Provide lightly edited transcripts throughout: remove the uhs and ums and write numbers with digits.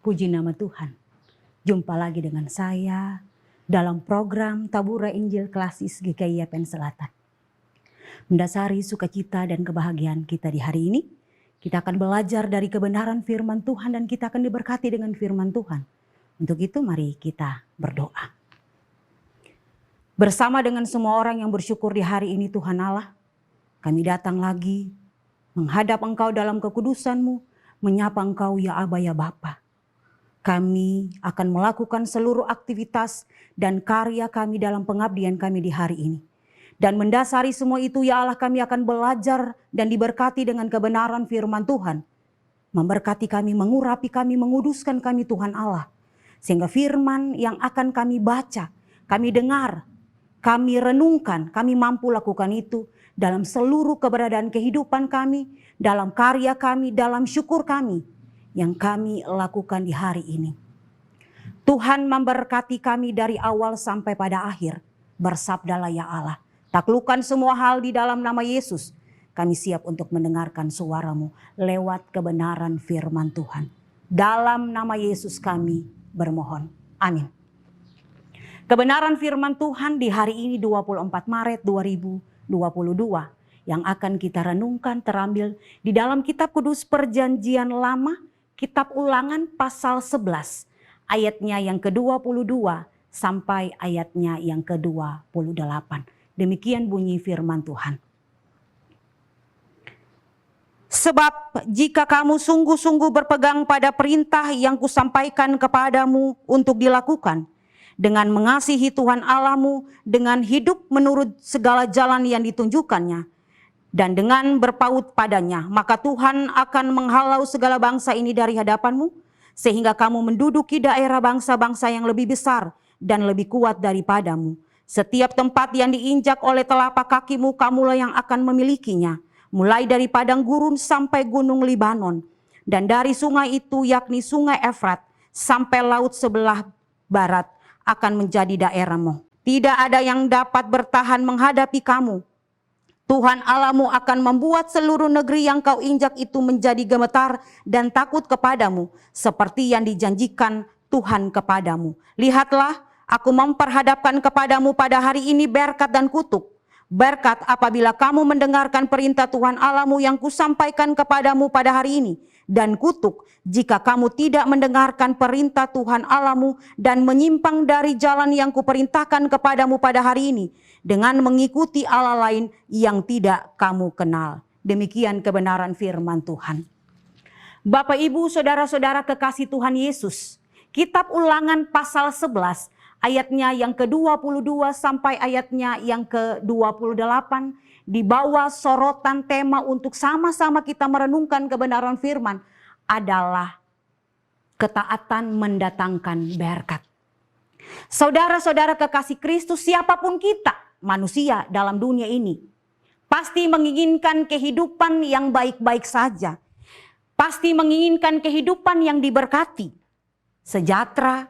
Puji nama Tuhan. Jumpa lagi dengan saya dalam program Tabura Injil Klasis GKI Yapen Selatan. Mendasari sukacita dan kebahagiaan kita di hari ini, kita akan belajar dari kebenaran firman Tuhan dan kita akan diberkati dengan firman Tuhan. Untuk itu mari kita berdoa. Bersama dengan semua orang yang bersyukur di hari ini Tuhan Allah, kami datang lagi menghadap Engkau dalam kekudusan-Mu, menyapa Engkau ya Aba ya Bapa. Kami akan melakukan seluruh aktivitas dan karya kami dalam pengabdian kami di hari ini. Dan mendasari semua itu ya Allah, kami akan belajar dan diberkati dengan kebenaran firman Tuhan. Memberkati kami, mengurapi kami, menguduskan kami Tuhan Allah. Sehingga firman yang akan kami baca, kami dengar, kami renungkan, kami mampu lakukan itu dalam seluruh keberadaan kehidupan kami, dalam karya kami, dalam syukur kami yang kami lakukan di hari ini. Tuhan memberkati kami dari awal sampai pada akhir. Bersabdalah ya Allah, taklukkan semua hal di dalam nama Yesus. Kami siap untuk mendengarkan suara-Mu lewat kebenaran firman Tuhan. Dalam nama Yesus kami bermohon. Amin. Kebenaran firman Tuhan di hari ini 24 Maret 2022 yang akan kita renungkan terambil di dalam kitab kudus Perjanjian Lama, Kitab Ulangan pasal 11, ayatnya yang ke-22 sampai ayatnya yang ke-28. Demikian bunyi firman Tuhan. Sebab jika kamu sungguh-sungguh berpegang pada perintah yang kusampaikan kepadamu untuk dilakukan, dengan mengasihi Tuhan Allahmu, dengan hidup menurut segala jalan yang ditunjukkannya, dan dengan berpaut padanya, maka Tuhan akan menghalau segala bangsa ini dari hadapanmu, sehingga kamu menduduki daerah bangsa-bangsa yang lebih besar dan lebih kuat daripadamu. Setiap tempat yang diinjak oleh telapak kakimu, kamulah yang akan memilikinya, mulai dari padang gurun sampai gunung Libanon, dan dari sungai itu yakni sungai Efrat sampai laut sebelah barat akan menjadi daerahmu. Tidak ada yang dapat bertahan menghadapi kamu. Tuhan Allahmu akan membuat seluruh negeri yang kau injak itu menjadi gemetar dan takut kepadamu, seperti yang dijanjikan Tuhan kepadamu. Lihatlah, aku memperhadapkan kepadamu pada hari ini berkat dan kutuk. Berkat apabila kamu mendengarkan perintah Tuhan Allahmu yang kusampaikan kepadamu pada hari ini. Dan kutuk jika kamu tidak mendengarkan perintah Tuhan Allahmu dan menyimpang dari jalan yang kuperintahkan kepadamu pada hari ini, dengan mengikuti Allah lain yang tidak kamu kenal. Demikian kebenaran firman Tuhan. Bapak, Ibu, Saudara-saudara kekasih Tuhan Yesus, Kitab Ulangan pasal 11 ayatnya yang ke-22 sampai ayatnya yang ke-28 dibawa sorotan tema untuk sama-sama kita merenungkan kebenaran firman adalah ketaatan mendatangkan berkat. Saudara-saudara kekasih Kristus, siapapun kita manusia dalam dunia ini pasti menginginkan kehidupan yang baik-baik saja. Pasti menginginkan kehidupan yang diberkati, sejahtera,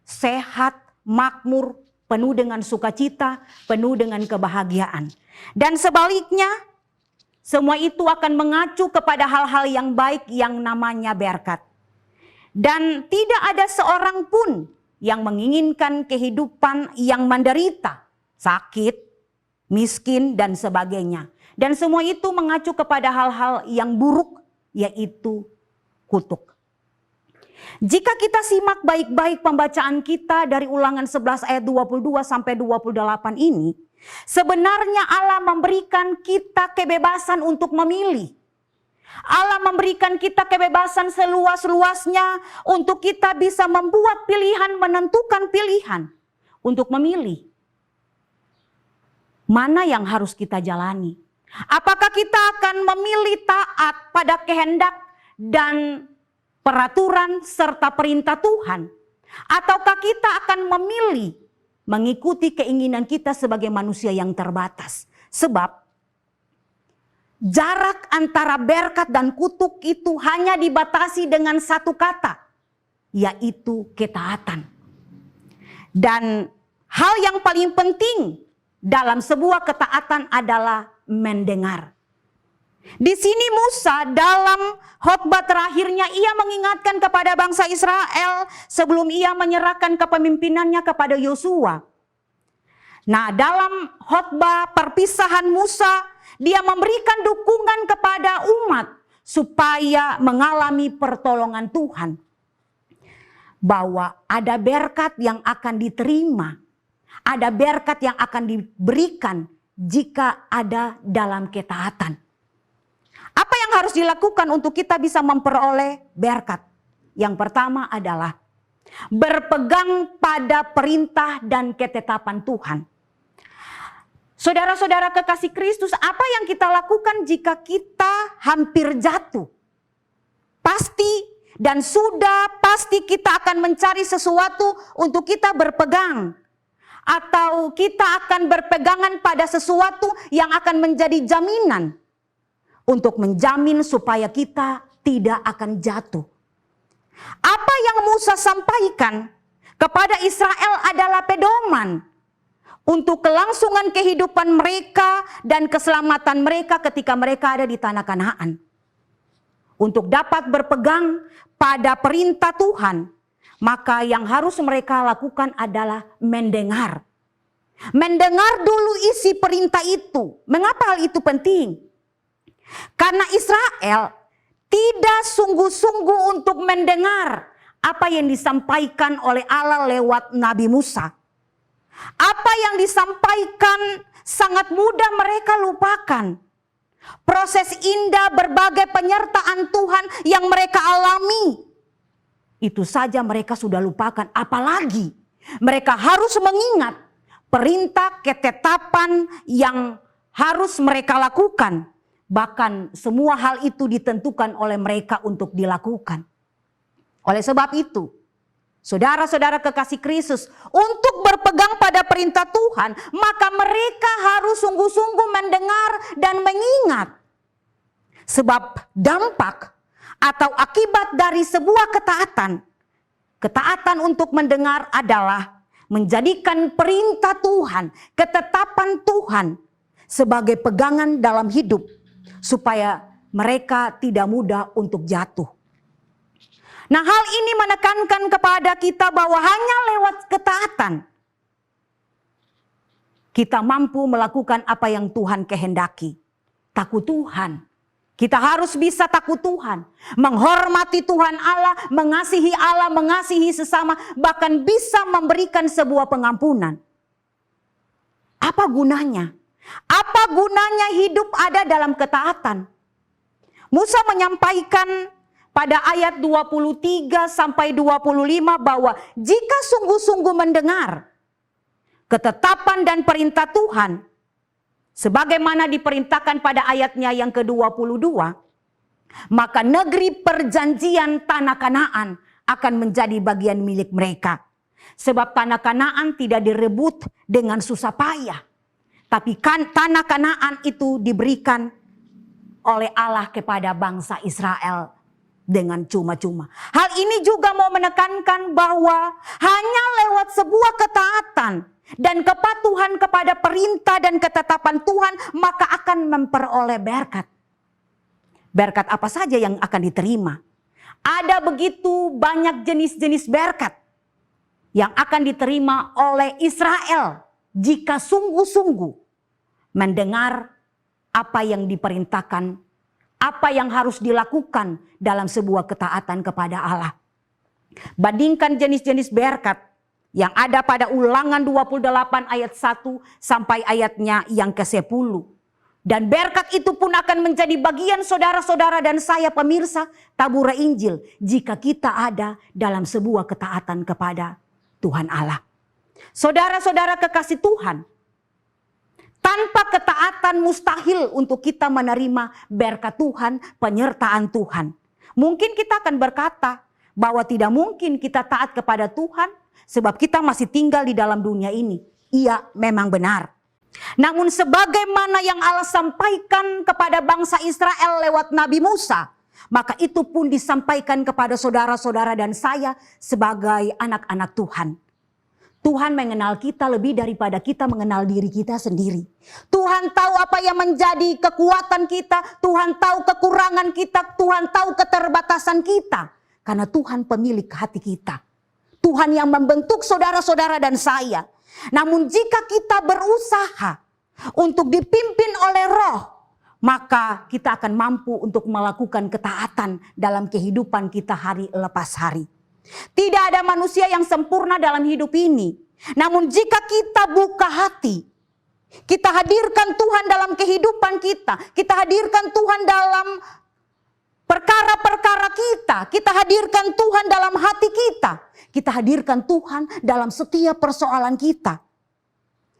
sehat, makmur, penuh dengan sukacita, penuh dengan kebahagiaan. Dan sebaliknya, semua itu akan mengacu kepada hal-hal yang baik yang namanya berkat. Dan tidak ada seorang pun yang menginginkan kehidupan yang menderita, sakit, miskin, dan sebagainya. Dan semua itu mengacu kepada hal-hal yang buruk, yaitu kutuk. Jika kita simak baik-baik pembacaan kita dari Ulangan 11 ayat 22 sampai 28 ini, sebenarnya Allah memberikan kita kebebasan untuk memilih. Allah memberikan kita kebebasan seluas-luasnya untuk kita bisa membuat pilihan, menentukan pilihan untuk memilih mana yang harus kita jalani. Apakah kita akan memilih taat pada kehendak dan peraturan serta perintah Tuhan, ataukah kita akan memilih mengikuti keinginan kita sebagai manusia yang terbatas? Sebab jarak antara berkat dan kutuk itu hanya dibatasi dengan satu kata, yaitu ketaatan. Dan hal yang paling penting dalam sebuah ketaatan adalah mendengar. Di sini Musa dalam khotbah terakhirnya ia mengingatkan kepada bangsa Israel sebelum ia menyerahkan kepemimpinannya kepada Yosua. Nah, dalam khotbah perpisahan Musa, dia memberikan dukungan kepada umat supaya mengalami pertolongan Tuhan. Bahwa ada berkat yang akan diterima, ada berkat yang akan diberikan jika ada dalam ketaatan. Apa yang harus dilakukan untuk kita bisa memperoleh berkat? Yang pertama adalah berpegang pada perintah dan ketetapan Tuhan. Saudara-saudara kekasih Kristus, apa yang kita lakukan jika kita hampir jatuh? Pasti dan sudah pasti kita akan mencari sesuatu untuk kita berpegang. Atau kita akan berpegangan pada sesuatu yang akan menjadi jaminan untuk menjamin supaya kita tidak akan jatuh. Apa yang Musa sampaikan kepada Israel adalah pedoman untuk kelangsungan kehidupan mereka dan keselamatan mereka ketika mereka ada di tanah Kanaan. Untuk dapat berpegang pada perintah Tuhan, maka yang harus mereka lakukan adalah mendengar. Mendengar dulu isi perintah itu. Mengapa hal itu penting? Karena Israel tidak sungguh-sungguh untuk mendengar apa yang disampaikan oleh Allah lewat Nabi Musa. Apa yang disampaikan sangat mudah mereka lupakan. Proses indah berbagai penyertaan Tuhan yang mereka alami, itu saja mereka sudah lupakan. Apalagi mereka harus mengingat perintah ketetapan yang harus mereka lakukan. Bahkan semua hal itu ditentukan oleh mereka untuk dilakukan. Oleh sebab itu, saudara-saudara kekasih Kristus, untuk berpegang pada perintah Tuhan, maka mereka harus sungguh-sungguh mendengar dan mengingat. Sebab dampak atau akibat dari sebuah ketaatan untuk mendengar adalah menjadikan perintah Tuhan, ketetapan Tuhan sebagai pegangan dalam hidup, supaya mereka tidak mudah untuk jatuh. Nah, hal ini menekankan kepada kita bahwa hanya lewat ketaatan kita mampu melakukan apa yang Tuhan kehendaki. Takut Tuhan. Kita harus bisa takut Tuhan, menghormati Tuhan Allah, mengasihi sesama, bahkan bisa memberikan sebuah pengampunan. Apa gunanya? Apa gunanya hidup ada dalam ketaatan? Musa menyampaikan pada ayat 23 sampai 25 bahwa jika sungguh-sungguh mendengar ketetapan dan perintah Tuhan, sebagaimana diperintahkan pada ayatnya yang ke-22, maka negeri perjanjian tanah Kanaan akan menjadi bagian milik mereka. Sebab tanah Kanaan tidak direbut dengan susah payah, tapi tanah Kanaan itu diberikan oleh Allah kepada bangsa Israel dengan cuma-cuma. Hal ini juga mau menekankan bahwa hanya lewat sebuah ketaatan dan kepatuhan kepada perintah dan ketetapan Tuhan, maka akan memperoleh berkat. Berkat apa saja yang akan diterima? Ada begitu banyak jenis-jenis berkat yang akan diterima oleh Israel jika sungguh-sungguh mendengar apa yang diperintahkan, apa yang harus dilakukan dalam sebuah ketaatan kepada Allah. Bandingkan jenis-jenis berkat yang ada pada Ulangan 28 ayat 1 sampai ayatnya yang ke-10. Dan berkat itu pun akan menjadi bagian saudara-saudara dan saya pemirsa Tabura Injil jika kita ada dalam sebuah ketaatan kepada Tuhan Allah. Saudara-saudara kekasih Tuhan, tanpa ketaatan mustahil untuk kita menerima berkat Tuhan, penyertaan Tuhan. Mungkin kita akan berkata bahwa tidak mungkin kita taat kepada Tuhan sebab kita masih tinggal di dalam dunia ini. Iya, memang benar. Namun sebagaimana yang Allah sampaikan kepada bangsa Israel lewat Nabi Musa, maka itu pun disampaikan kepada saudara-saudara dan saya sebagai anak-anak Tuhan. Tuhan mengenal kita lebih daripada kita mengenal diri kita sendiri. Tuhan tahu apa yang menjadi kekuatan kita. Tuhan tahu kekurangan kita. Tuhan tahu keterbatasan kita. Karena Tuhan pemilik hati kita. Tuhan yang membentuk saudara-saudara dan saya. Namun jika kita berusaha untuk dipimpin oleh Roh, maka kita akan mampu untuk melakukan ketaatan dalam kehidupan kita hari lepas hari. Tidak ada manusia yang sempurna dalam hidup ini. Namun jika kita buka hati, kita hadirkan Tuhan dalam kehidupan kita. Kita hadirkan Tuhan dalam perkara-perkara kita. Kita hadirkan Tuhan dalam hati kita. Kita hadirkan Tuhan dalam setiap persoalan kita.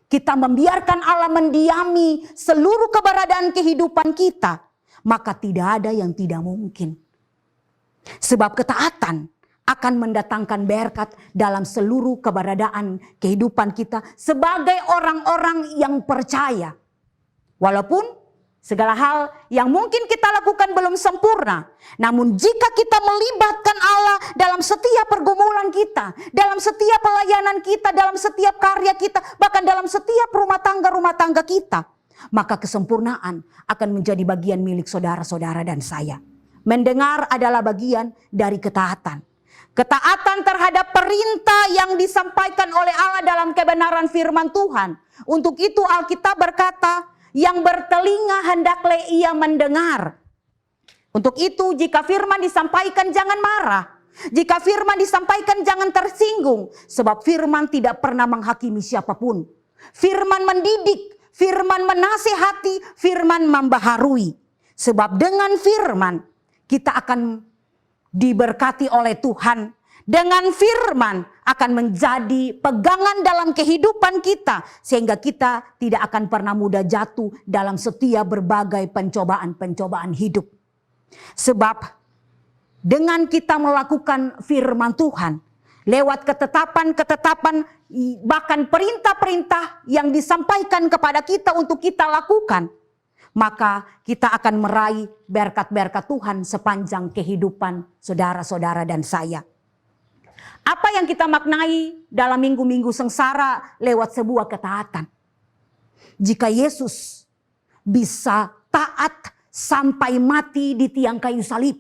Kita membiarkan Allah mendiami seluruh keberadaan kehidupan kita. Maka tidak ada yang tidak mungkin. Sebab ketaatan akan mendatangkan berkat dalam seluruh keberadaan kehidupan kita sebagai orang-orang yang percaya. Walaupun segala hal yang mungkin kita lakukan belum sempurna, namun jika kita melibatkan Allah dalam setiap pergumulan kita, dalam setiap pelayanan kita, dalam setiap karya kita, bahkan dalam setiap rumah tangga kita, maka kesempurnaan akan menjadi bagian milik saudara-saudara dan saya. Mendengar adalah bagian dari ketaatan. Ketaatan terhadap perintah yang disampaikan oleh Allah dalam kebenaran firman Tuhan. Untuk itu Alkitab berkata, yang bertelinga hendaklah ia mendengar. Untuk itu jika firman disampaikan jangan marah. Jika firman disampaikan jangan tersinggung. Sebab firman tidak pernah menghakimi siapapun. Firman mendidik, firman menasihati, firman membaharui. Sebab dengan firman kita akan diberkati oleh Tuhan. Dengan firman akan menjadi pegangan dalam kehidupan kita. Sehingga kita tidak akan pernah mudah jatuh dalam setiap berbagai pencobaan-pencobaan hidup. Sebab dengan kita melakukan firman Tuhan, lewat ketetapan-ketetapan bahkan perintah-perintah yang disampaikan kepada kita untuk kita lakukan, maka kita akan meraih berkat-berkat Tuhan sepanjang kehidupan saudara-saudara dan saya. Apa yang kita maknai dalam minggu-minggu sengsara lewat sebuah ketaatan? Jika Yesus bisa taat sampai mati di tiang kayu salib,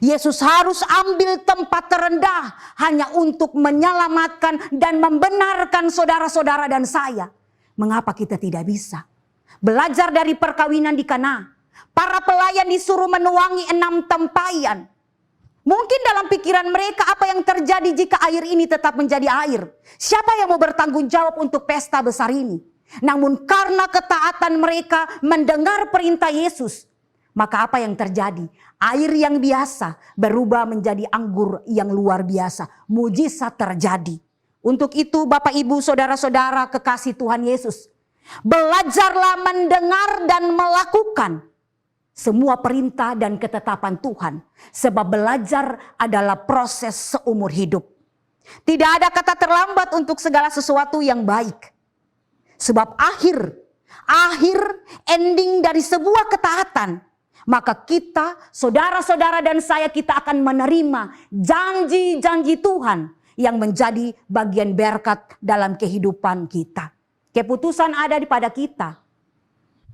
Yesus harus ambil tempat terendah hanya untuk menyelamatkan dan membenarkan saudara-saudara dan saya. Mengapa kita tidak bisa? Belajar dari perkawinan di Kana. Para pelayan disuruh menuangi 6 tempayan. Mungkin dalam pikiran mereka apa yang terjadi jika air ini tetap menjadi air. Siapa yang mau bertanggung jawab untuk pesta besar ini? Namun karena ketaatan mereka mendengar perintah Yesus. Maka apa yang terjadi? Air yang biasa berubah menjadi anggur yang luar biasa. Mujizat terjadi. Untuk itu Bapak Ibu Saudara-saudara kekasih Tuhan Yesus. Belajarlah mendengar dan melakukan semua perintah dan ketetapan Tuhan. Sebab belajar adalah proses seumur hidup. Tidak ada kata terlambat untuk segala sesuatu yang baik. Sebab akhir ending dari sebuah ketaatan. Maka kita, saudara-saudara dan saya, kita akan menerima janji-janji Tuhan yang menjadi bagian berkat dalam kehidupan kita. Keputusan ada pada kita.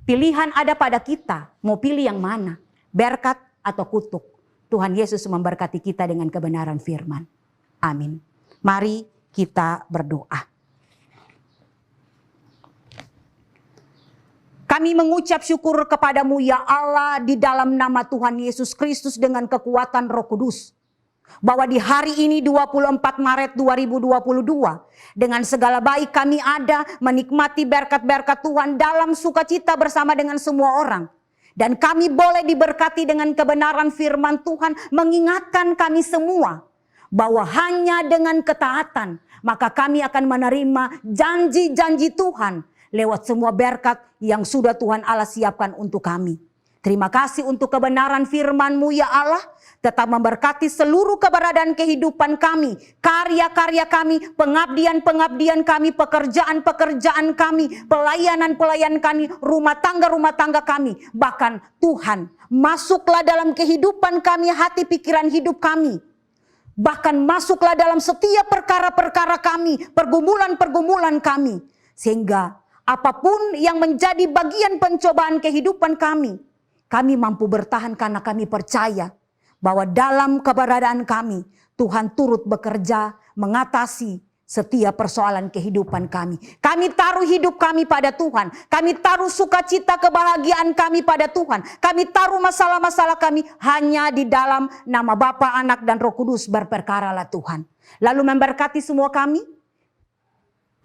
Pilihan ada pada kita, mau pilih yang mana, berkat atau kutuk. Tuhan Yesus memberkati kita dengan kebenaran firman. Amin. Mari kita berdoa. Kami mengucap syukur kepadamu ya Allah di dalam nama Tuhan Yesus Kristus dengan kekuatan Roh Kudus. Bahwa di hari ini 24 Maret 2022 dengan segala baik kami ada menikmati berkat-berkat Tuhan dalam sukacita bersama dengan semua orang. Dan kami boleh diberkati dengan kebenaran firman Tuhan mengingatkan kami semua bahwa hanya dengan ketaatan maka kami akan menerima janji-janji Tuhan lewat semua berkat yang sudah Tuhan Allah siapkan untuk kami. Terima kasih untuk kebenaran firman-Mu ya Allah. Tetap memberkati seluruh keberadaan kehidupan kami. Karya-karya kami, pengabdian-pengabdian kami, pekerjaan-pekerjaan kami, pelayanan-pelayanan kami, rumah tangga kami. Bahkan Tuhan, masuklah dalam kehidupan kami, hati pikiran hidup kami. Bahkan masuklah dalam setiap perkara-perkara kami, pergumulan-pergumulan kami. Sehingga apapun yang menjadi bagian pencobaan kehidupan kami mampu bertahan karena kami percaya bahwa dalam keberadaan kami, Tuhan turut bekerja mengatasi setiap persoalan kehidupan kami. Kami taruh hidup kami pada Tuhan. Kami taruh sukacita kebahagiaan kami pada Tuhan. Kami taruh masalah-masalah kami hanya di dalam nama Bapa, Anak, dan Roh Kudus. Berperkaralah Tuhan. Lalu memberkati semua kami,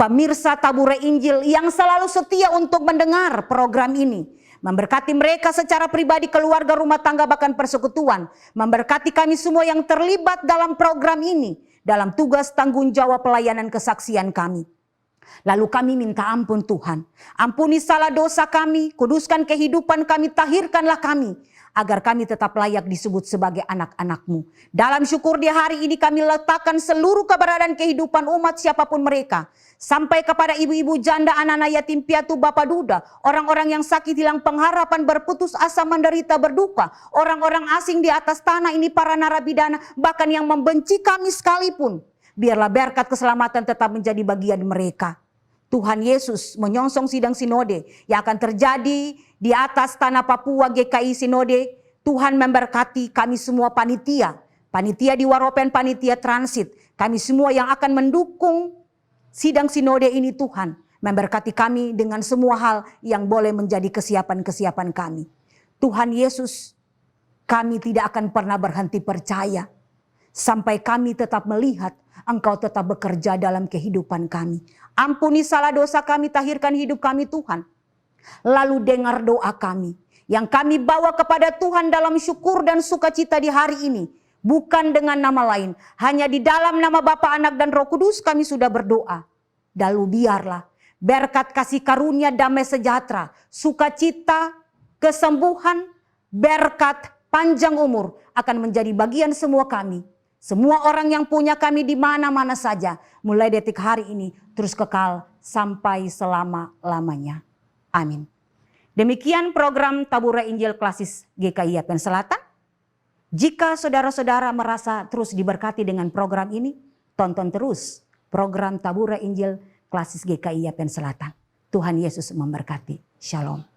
pemirsa Tabura Injil yang selalu setia untuk mendengar program ini. Memberkati mereka secara pribadi, keluarga, rumah tangga, bahkan persekutuan. Memberkati kami semua yang terlibat dalam program ini, dalam tugas tanggung jawab pelayanan kesaksian kami. Lalu kami minta ampun Tuhan. Ampuni salah dosa kami, kuduskan kehidupan kami, tahirkanlah kami, agar kami tetap layak disebut sebagai anak-anak-Mu. Dalam syukur di hari ini kami letakkan seluruh keberadaan kehidupan umat siapapun mereka. Sampai kepada ibu-ibu janda, anak-anak yatim piatu, bapak duda, orang-orang yang sakit, hilang pengharapan, berputus asa, menderita, berduka, orang-orang asing di atas tanah ini, para narapidana, bahkan yang membenci kami sekalipun. Biarlah berkat keselamatan tetap menjadi bagian mereka. Tuhan Yesus menyongsong sidang sinode yang akan terjadi di atas tanah Papua GKI Sinode. Tuhan memberkati kami semua panitia di Waropen, panitia transit, kami semua yang akan mendukung sidang sinode ini. Tuhan memberkati kami dengan semua hal yang boleh menjadi kesiapan-kesiapan kami. Tuhan Yesus, kami tidak akan pernah berhenti percaya sampai kami tetap melihat Engkau tetap bekerja dalam kehidupan kami. Ampuni salah dosa kami, tahirkan hidup kami Tuhan. Lalu dengar doa kami yang kami bawa kepada Tuhan dalam syukur dan sukacita di hari ini. Bukan dengan nama lain, hanya di dalam nama Bapa, Anak, dan Roh Kudus kami sudah berdoa. Lalu biarlah berkat kasih karunia, damai sejahtera, sukacita, kesembuhan, berkat panjang umur akan menjadi bagian semua kami. Semua orang yang punya kami di mana-mana saja, mulai detik hari ini terus kekal sampai selama-lamanya. Amin. Demikian program Tabura Injil Klasis GKI Yapen Selatan. Jika saudara-saudara merasa terus diberkati dengan program ini, tonton terus program Tabura Injil Klasis GKI Yapen Selatan. Tuhan Yesus memberkati. Shalom.